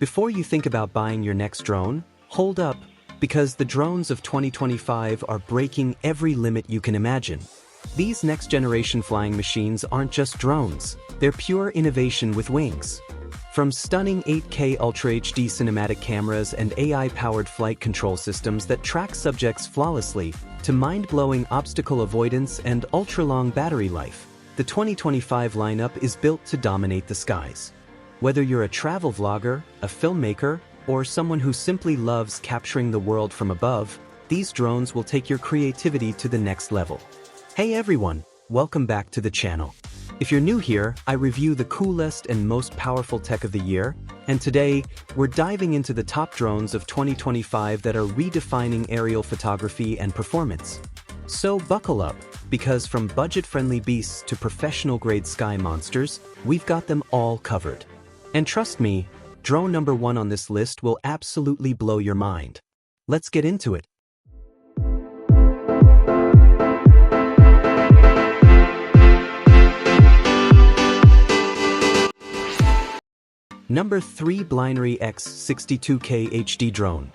Before you think about buying your next drone, hold up, because the drones of 2025 are breaking every limit you can imagine. These next-generation flying machines aren't just drones, they're pure innovation with wings. From stunning 8K Ultra HD cinematic cameras and AI-powered flight control systems that track subjects flawlessly, to mind-blowing obstacle avoidance and ultra-long battery life, the 2025 lineup is built to dominate the skies. Whether you're a travel vlogger, a filmmaker, or someone who simply loves capturing the world from above, these drones will take your creativity to the next level. Hey everyone, welcome back to the channel. If you're new here, I review the coolest and most powerful tech of the year, and today, we're diving into the top drones of 2025 that are redefining aerial photography and performance. So buckle up, because from budget-friendly beasts to professional-grade sky monsters, we've got them all covered. And trust me, drone number one on this list will absolutely blow your mind. Let's get into it. Number 3. BLINORY X60 HD Drone.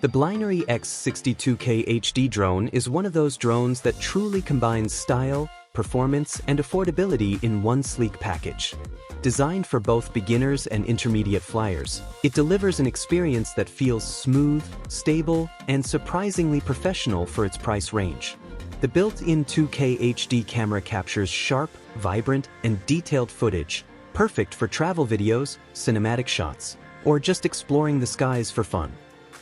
The BLINORY X60 HD Drone is one of those drones that truly combines style, performance, and affordability in one sleek package. Designed for both beginners and intermediate flyers, it delivers an experience that feels smooth, stable, and surprisingly professional for its price range. The built-in 2K HD camera captures sharp, vibrant, and detailed footage, perfect for travel videos, cinematic shots, or just exploring the skies for fun.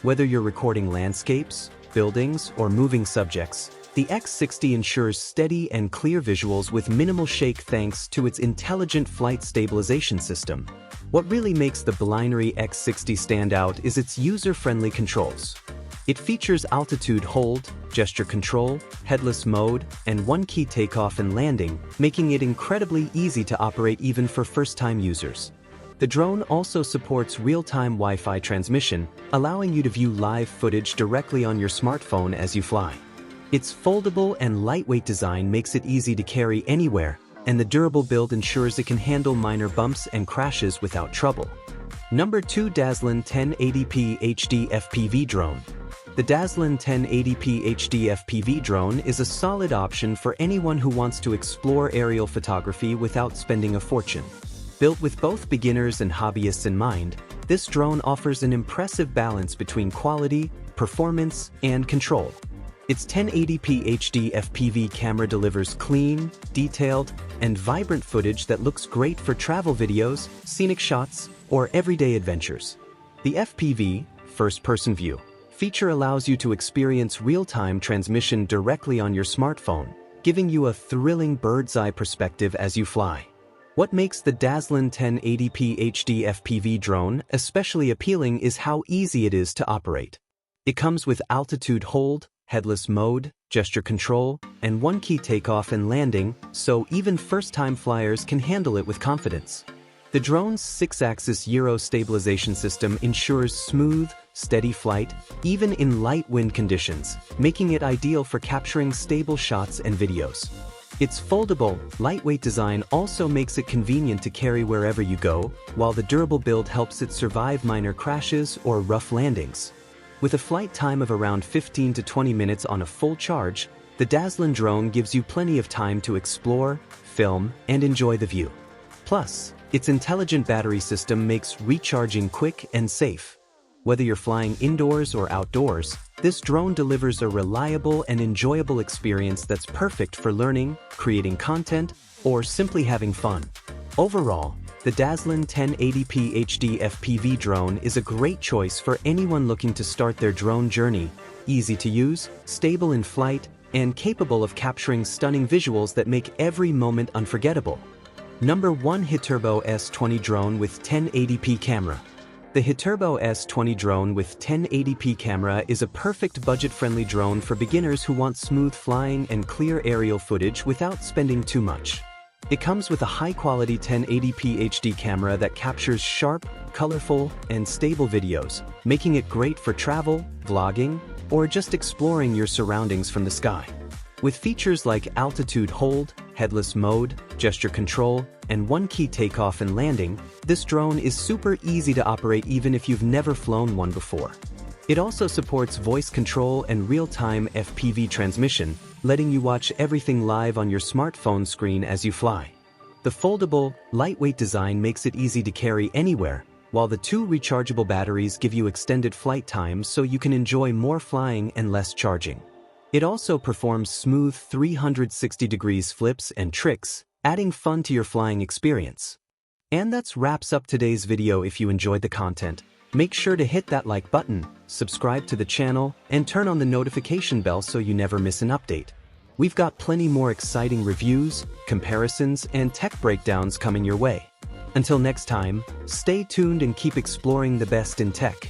Whether you're recording landscapes, buildings, or moving subjects, the X60 ensures steady and clear visuals with minimal shake thanks to its intelligent flight stabilization system. What really makes the BLINORY X60 stand out is its user-friendly controls. It features altitude hold, gesture control, headless mode, and one-key takeoff and landing, making it incredibly easy to operate even for first-time users. The drone also supports real-time Wi-Fi transmission, allowing you to view live footage directly on your smartphone as you fly. Its foldable and lightweight design makes it easy to carry anywhere, and the durable build ensures it can handle minor bumps and crashes without trouble. Number 2. Dazlen 1080p HD FPV Drone. The Dazlen 1080p HD FPV drone is a solid option for anyone who wants to explore aerial photography without spending a fortune. Built with both beginners and hobbyists in mind, this drone offers an impressive balance between quality, performance, and control. Its 1080p HD FPV camera delivers clean, detailed, and vibrant footage that looks great for travel videos, scenic shots, or everyday adventures. The FPV, first-person view, feature allows you to experience real-time transmission directly on your smartphone, giving you a thrilling bird's-eye perspective as you fly. What makes the Dazlen 1080p HD FPV drone especially appealing is how easy it is to operate. It comes with altitude hold, headless mode, gesture control, and one-key takeoff and landing, so even first-time flyers can handle it with confidence. The drone's 6-axis gyro stabilization system ensures smooth, steady flight, even in light wind conditions, making it ideal for capturing stable shots and videos. Its foldable, lightweight design also makes it convenient to carry wherever you go, while the durable build helps it survive minor crashes or rough landings. With a flight time of around 15 to 20 minutes on a full charge, the Dazlen drone gives you plenty of time to explore, film, and enjoy the view. Plus, its intelligent battery system makes recharging quick and safe. Whether you're flying indoors or outdoors, this drone delivers a reliable and enjoyable experience that's perfect for learning, creating content, or simply having fun. Overall, the Dazlen 1080p HD FPV drone is a great choice for anyone looking to start their drone journey, easy to use, stable in flight, and capable of capturing stunning visuals that make every moment unforgettable. Number 1. Hiturbo S20 Drone with 1080p Camera. The Hiturbo S20 Drone with 1080p camera is a perfect budget-friendly drone for beginners who want smooth flying and clear aerial footage without spending too much. It comes with a high-quality 1080p HD camera that captures sharp, colorful, and stable videos, making it great for travel, vlogging, or just exploring your surroundings from the sky. With features like altitude hold, headless mode, gesture control, and one-key takeoff and landing, this drone is super easy to operate even if you've never flown one before. It also supports voice control and real-time FPV transmission, letting you watch everything live on your smartphone screen as you fly. The foldable, lightweight design makes it easy to carry anywhere, while the two rechargeable batteries give you extended flight times so you can enjoy more flying and less charging. It also performs smooth 360 degrees flips and tricks, adding fun to your flying experience. And that wraps up today's video. If you enjoyed the content, make sure to hit that like button, subscribe to the channel, and turn on the notification bell so you never miss an update. We've got plenty more exciting reviews, comparisons, and tech breakdowns coming your way. Until next time, stay tuned and keep exploring the best in tech.